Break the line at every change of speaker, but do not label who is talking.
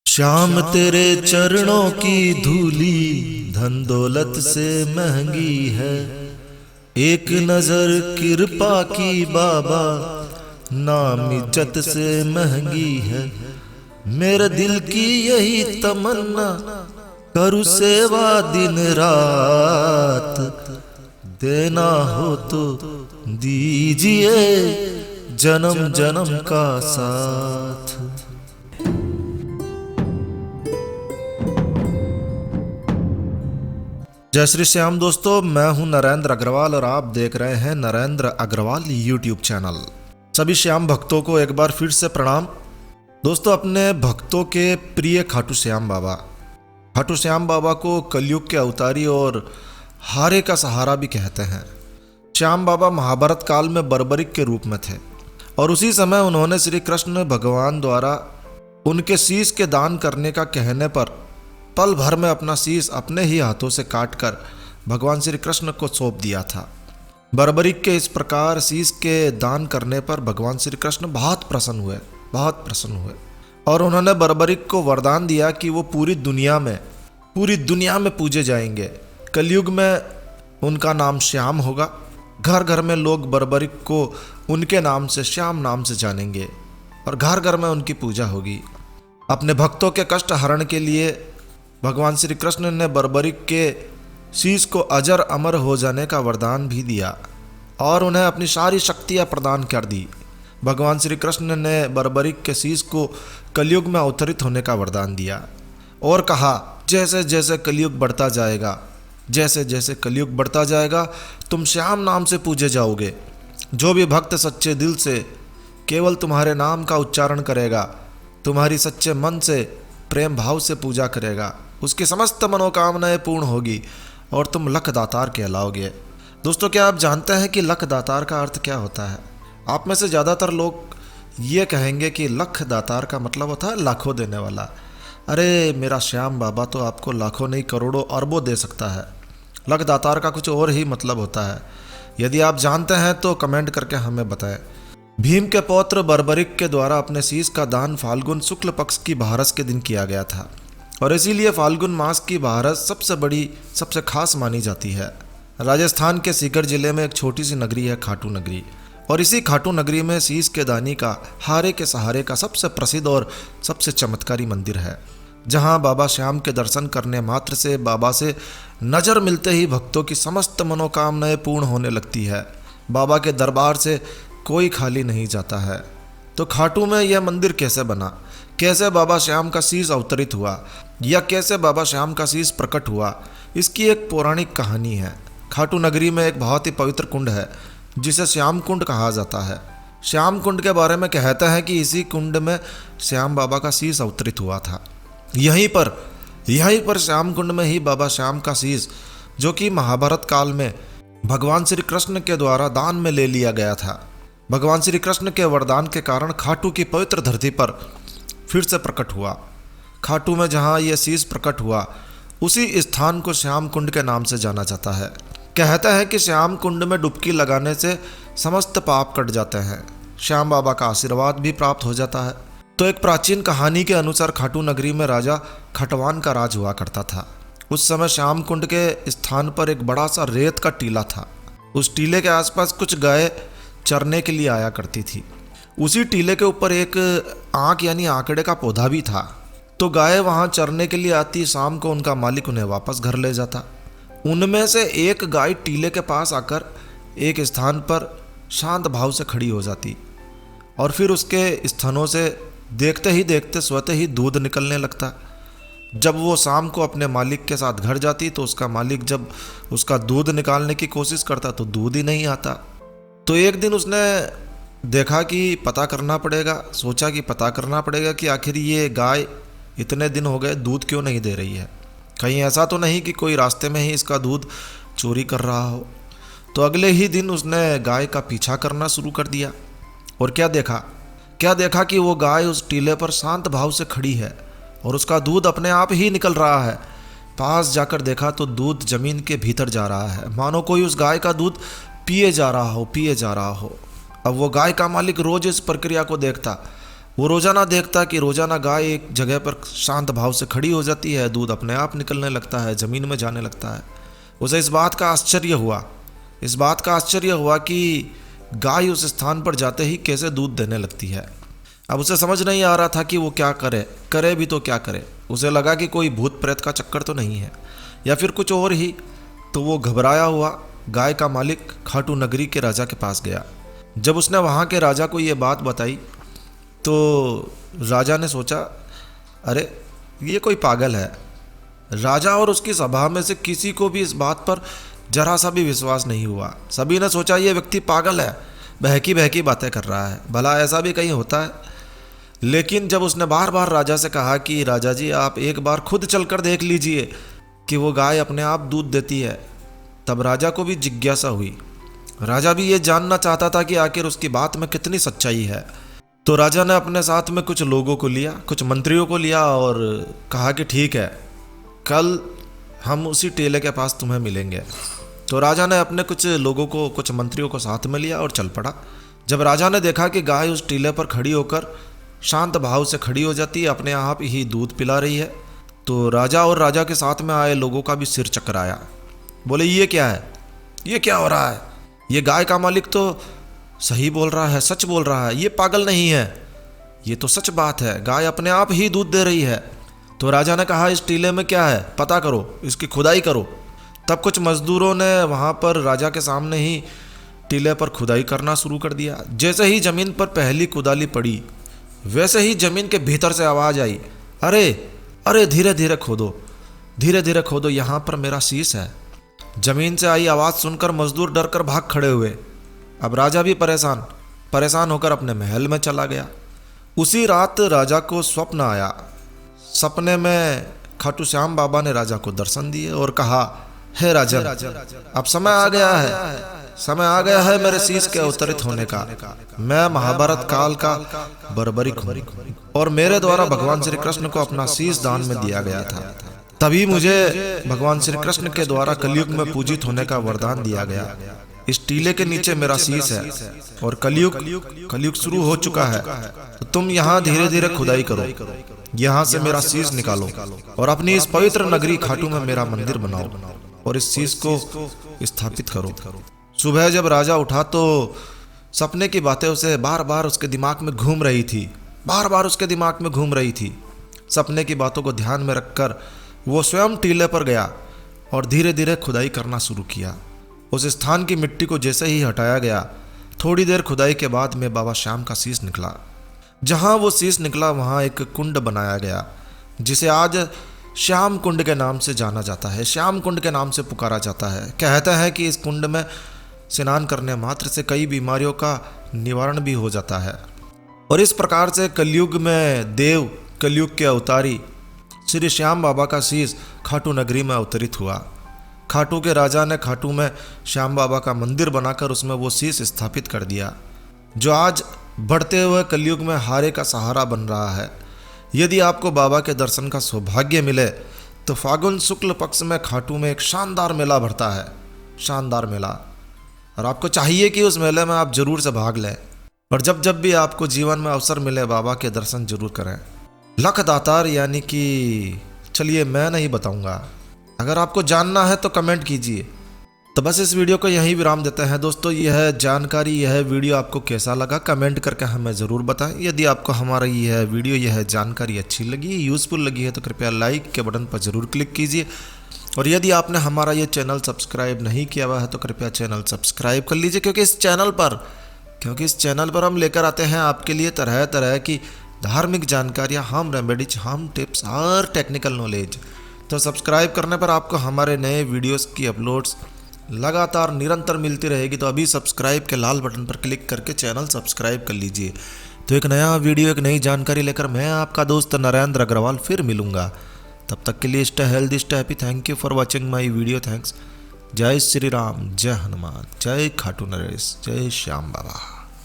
श्याम तेरे चरणों की धूली धन दौलत से महंगी है। एक नजर कृपा की बाबा नाम इज्जत से महंगी है। मेरे दिल की यही तमन्ना करूँ सेवा दिन रात। देना हो तो दीजिए जन्म जन्म का साथ। जय श्री श्याम दोस्तों, मैं हूं नरेंद्र अग्रवाल और आप देख रहे हैं नरेंद्र अग्रवाल यूट्यूब चैनल। सभी श्याम भक्तों को एक बार फिर से प्रणाम। दोस्तों, अपने भक्तों के प्रिय खाटू श्याम बाबा को कलयुग के अवतारी और हारे का सहारा भी कहते हैं। श्याम बाबा महाभारत काल में बर्बरिक के रूप में थे और उसी समय उन्होंने श्री कृष्ण भगवान द्वारा उनके शीश के दान करने का कहने पर पल भर में अपना शीश अपने ही हाथों से काटकर भगवान श्री कृष्ण को सौंप दिया था। बर्बरिक के इस प्रकार शीश के दान करने पर भगवान श्री कृष्ण बहुत प्रसन्न हुए और उन्होंने बर्बरिक को वरदान दिया कि वो पूरी दुनिया में पूजे जाएंगे। कलयुग में उनका नाम श्याम होगा। घर घर में लोग बर्बरिक को उनके नाम से, श्याम नाम से जानेंगे और घर घर में उनकी पूजा होगी। अपने भक्तों के कष्ट हरण के लिए भगवान श्री कृष्ण ने बर्बरिक के शीश को अजर अमर हो जाने का वरदान भी दिया और उन्हें अपनी सारी शक्तियां प्रदान कर दी। भगवान श्री कृष्ण ने बर्बरिक के शीश को कलयुग में अवतरित होने का वरदान दिया और कहा, जैसे जैसे कलयुग बढ़ता जाएगा तुम श्याम नाम से पूजे जाओगे। जो भी भक्त सच्चे दिल से केवल तुम्हारे नाम का उच्चारण करेगा, तुम्हारी सच्चे मन से प्रेम भाव से पूजा करेगा, उसकी समस्त मनोकामनाएं पूर्ण होगी और तुम लख दातार कहलाओगे। दोस्तों, क्या आप जानते हैं कि लख दातार का अर्थ क्या होता है? आप में से ज़्यादातर लोग ये कहेंगे कि लख दातार का मतलब होता है लाखों देने वाला। अरे मेरा श्याम बाबा तो आपको लाखों नहीं करोड़ों अरबों दे सकता है। लख दातार का कुछ और ही मतलब होता है। यदि आप जानते हैं तो कमेंट करके हमें बताएं। भीम के पौत्र बर्बरिक के द्वारा अपने शीश का दान फाल्गुन शुक्ल पक्ष की बहारस के दिन किया गया था और इसीलिए फाल्गुन मास की बहारस सबसे खास मानी जाती है। राजस्थान के सीकर जिले में एक छोटी सी नगरी है खाटू नगरी और इसी खाटू नगरी में शीश के दानी का हारे के सहारे का सबसे प्रसिद्ध और सबसे चमत्कारी मंदिर है, जहां बाबा श्याम के दर्शन करने मात्र से बाबा से नज़र मिलते ही भक्तों की समस्त मनोकामनाएं पूर्ण होने लगती है। बाबा के दरबार से कोई खाली नहीं जाता है। तो खाटू में यह मंदिर कैसे बना, कैसे बाबा श्याम का शीश अवतरित हुआ या कैसे बाबा श्याम का शीश प्रकट हुआ, इसकी एक पौराणिक कहानी है। खाटू नगरी में एक बहुत ही पवित्र कुंड है जिसे श्याम कुंड कहा जाता है। श्याम कुंड के बारे में कहते हैं कि इसी कुंड में श्याम बाबा का शीश अवतरित हुआ था। यहीं पर श्याम कुंड में ही बाबा श्याम का शीश, जो कि महाभारत काल में भगवान श्री कृष्ण के द्वारा दान में ले लिया गया था, भगवान श्री कृष्ण के वरदान के कारण खाटू की पवित्र धरती पर फिर से प्रकट हुआ। खाटू में जहाँ यह शीश प्रकट हुआ उसी स्थान को श्याम कुंड के नाम से जाना जाता है। कहता है कि श्याम कुंड में डुबकी लगाने से समस्त पाप कट जाते हैं, श्याम बाबा का आशीर्वाद भी प्राप्त हो जाता है। तो एक प्राचीन कहानी के अनुसार खाटू नगरी में राजा खटवान का राज हुआ करता था। उस समय श्याम कुंड के स्थान पर एक बड़ा सा रेत का टीला था। उस टीले के आसपास कुछ गाय चरने के लिए आया करती थी। उसी टीले के ऊपर एक आंक यानी आंकड़े का पौधा भी था। तो गाय वहां चरने के लिए आती, शाम को उनका मालिक उन्हें वापस घर ले जाता। उनमें से एक गाय टीले के पास आकर एक स्थान पर शांत भाव से खड़ी हो जाती और फिर उसके स्तनों से देखते ही देखते स्वतः ही दूध निकलने लगता। जब वो शाम को अपने मालिक के साथ घर जाती तो उसका मालिक जब उसका दूध निकालने की कोशिश करता तो दूध ही नहीं आता। तो एक दिन उसने देखा कि सोचा कि पता करना पड़ेगा कि आखिर ये गाय इतने दिन हो गए दूध क्यों नहीं दे रही है। कहीं ऐसा तो नहीं कि कोई रास्ते में ही इसका दूध चोरी कर रहा हो। तो अगले ही दिन उसने गाय का पीछा करना शुरू कर दिया और क्या देखा कि वो गाय उस टीले पर शांत भाव से खड़ी है और उसका दूध अपने आप ही निकल रहा है। पास जाकर देखा तो दूध जमीन के भीतर जा रहा है, मानो कोई उस गाय का दूध पिए जा रहा हो। अब वो गाय का मालिक रोज इस प्रक्रिया को देखता वो रोज़ाना देखता कि रोज़ाना गाय एक जगह पर शांत भाव से खड़ी हो जाती है, दूध अपने आप निकलने लगता है, ज़मीन में जाने लगता है। उसे इस बात का आश्चर्य हुआ कि गाय उस स्थान पर जाते ही कैसे दूध देने लगती है। अब उसे समझ नहीं आ रहा था कि वो क्या करे भी तो क्या करे। उसे लगा कि कोई भूत प्रेत का चक्कर तो नहीं है या फिर कुछ और ही। तो वो घबराया हुआ गाय का मालिक खाटू नगरी के राजा के पास गया। जब उसने वहाँ के राजा को ये बात बताई तो राजा ने सोचा, अरे ये कोई पागल है। राजा और उसकी सभा में से किसी को भी इस बात पर जरा सा भी विश्वास नहीं हुआ। सभी ने सोचा ये व्यक्ति पागल है, बहकी बहकी बातें कर रहा है, भला ऐसा भी कहीं होता है। लेकिन जब उसने बार बार राजा से कहा कि राजा जी आप एक बार खुद चलकर देख लीजिए कि वो गाय अपने आप दूध देती है, तब राजा को भी जिज्ञासा हुई। राजा भी ये जानना चाहता था कि आखिर उसकी बात में कितनी सच्चाई है। तो राजा ने अपने साथ में कुछ लोगों को लिया, कुछ मंत्रियों को लिया और कहा कि ठीक है, कल हम उसी टीले के पास तुम्हें मिलेंगे। तो राजा ने अपने कुछ लोगों को, कुछ मंत्रियों को साथ में लिया और चल पड़ा। जब राजा ने देखा कि गाय उस टीले पर खड़ी होकर शांत भाव से खड़ी हो जाती है, अपने आप ही दूध पिला रही है, तो राजा और राजा के साथ में आए लोगों का भी सिर चकराया। बोले ये क्या है, ये क्या हो रहा है? ये गाय का मालिक तो सही बोल रहा है, सच बोल रहा है, ये पागल नहीं है, ये तो सच बात है, गाय अपने आप ही दूध दे रही है। तो राजा ने कहा इस टीले में क्या है, पता करो, इसकी खुदाई करो। तब कुछ मजदूरों ने वहाँ पर राजा के सामने ही टीले पर खुदाई करना शुरू कर दिया। जैसे ही जमीन पर पहली कुदाली पड़ी, वैसे ही जमीन के भीतर से आवाज़ आई, अरे अरे धीरे धीरे खोदो, धीरे धीरे खोदो, यहाँ पर मेरा शीश है। जमीन से आई आवाज़ सुनकर मजदूर डर कर भाग खड़े हुए। अब राजा भी परेशान होकर अपने महल में चला गया। उसी रात राजा को स्वप्न आया। सपने में खाटू श्याम बाबा ने राजा को दर्शन दिए और कहा, हे राजन, अब समय आ गया है मेरे शीश के अवतरित होने का। मैं महाभारत काल का बर्बरिक हूँ और मेरे द्वारा भगवान श्री कृष्ण को अपना शीश दान में दिया गया था। तभी मुझे भगवान श्री कृष्ण के द्वारा कलयुग में पूजित होने का वरदान दिया गया। इस टीले के नीचे मेरा शीश है और कलयुग शुरू हो चुका है। तो तुम यहाँ धीरे धीरे खुदाई करो, यहाँ से मेरा शीश निकालो और अपनी इस पवित्र नगरी खाटू में मेरा मंदिर बनाओ और इस शीश को स्थापित करो। सुबह जब राजा उठा तो सपने की बातें उसे बार बार उसके दिमाग में घूम रही थी। सपने की बातों को ध्यान में रखकर वो स्वयं टीले पर गया और धीरे धीरे खुदाई करना शुरू किया। उस स्थान की मिट्टी को जैसे ही हटाया गया, थोड़ी देर खुदाई के बाद में बाबा श्याम का शीश निकला। जहाँ वो शीश निकला वहाँ एक कुंड बनाया गया, जिसे आज श्याम कुंड के नाम से जाना जाता है, श्याम कुंड के नाम से पुकारा जाता है। कहते हैं कि इस कुंड में स्नान करने मात्र से कई बीमारियों का निवारण भी हो जाता है। और इस प्रकार से कलयुग में देव, कलयुग के अवतारी श्री श्याम बाबा का शीश खाटू नगरी में अवतरित हुआ। खाटू के राजा ने खाटू में श्याम बाबा का मंदिर बनाकर उसमें वो शीश स्थापित कर दिया, जो आज बढ़ते हुए कलयुग में हारे का सहारा बन रहा है। यदि आपको बाबा के दर्शन का सौभाग्य मिले तो फागुन शुक्ल पक्ष में खाटू में एक शानदार मेला भरता है, शानदार मेला। और आपको चाहिए कि उस मेले में आप जरूर से भाग लें और जब भी आपको जीवन में अवसर मिले बाबा के दर्शन जरूर करें। लख दातार यानी कि, चलिए मैं नहीं बताऊंगा, अगर आपको जानना है तो कमेंट कीजिए। तो बस इस वीडियो को यहीं विराम देते हैं दोस्तों। यह जानकारी, यह वीडियो आपको कैसा लगा कमेंट करके हमें ज़रूर बताएं। यदि आपको हमारा यह वीडियो, यह जानकारी अच्छी लगी, यूज़फुल लगी है तो कृपया लाइक के बटन पर ज़रूर क्लिक कीजिए। और यदि आपने हमारा ये चैनल सब्सक्राइब नहीं किया हुआ है तो कृपया चैनल सब्सक्राइब कर लीजिए, क्योंकि इस चैनल पर हम लेकर आते हैं आपके लिए तरह तरह की धार्मिक जानकारियाँ, होम रेमेडीज, होम टिप्स और टेक्निकल नॉलेज। तो सब्सक्राइब करने पर आपको हमारे नए वीडियोस की अपलोड्स लगातार निरंतर मिलती रहेगी। तो अभी सब्सक्राइब के लाल बटन पर क्लिक करके चैनल सब्सक्राइब कर लीजिए। तो एक नया वीडियो, एक नई जानकारी लेकर मैं आपका दोस्त नरेंद्र अग्रवाल फिर मिलूंगा। तब तक के लिए stay healthy, stay happy. Thank you for watching my video. Thanks. जय श्री राम, जय हनुमान, जय खाटू नरेश, जय श्याम बाबा।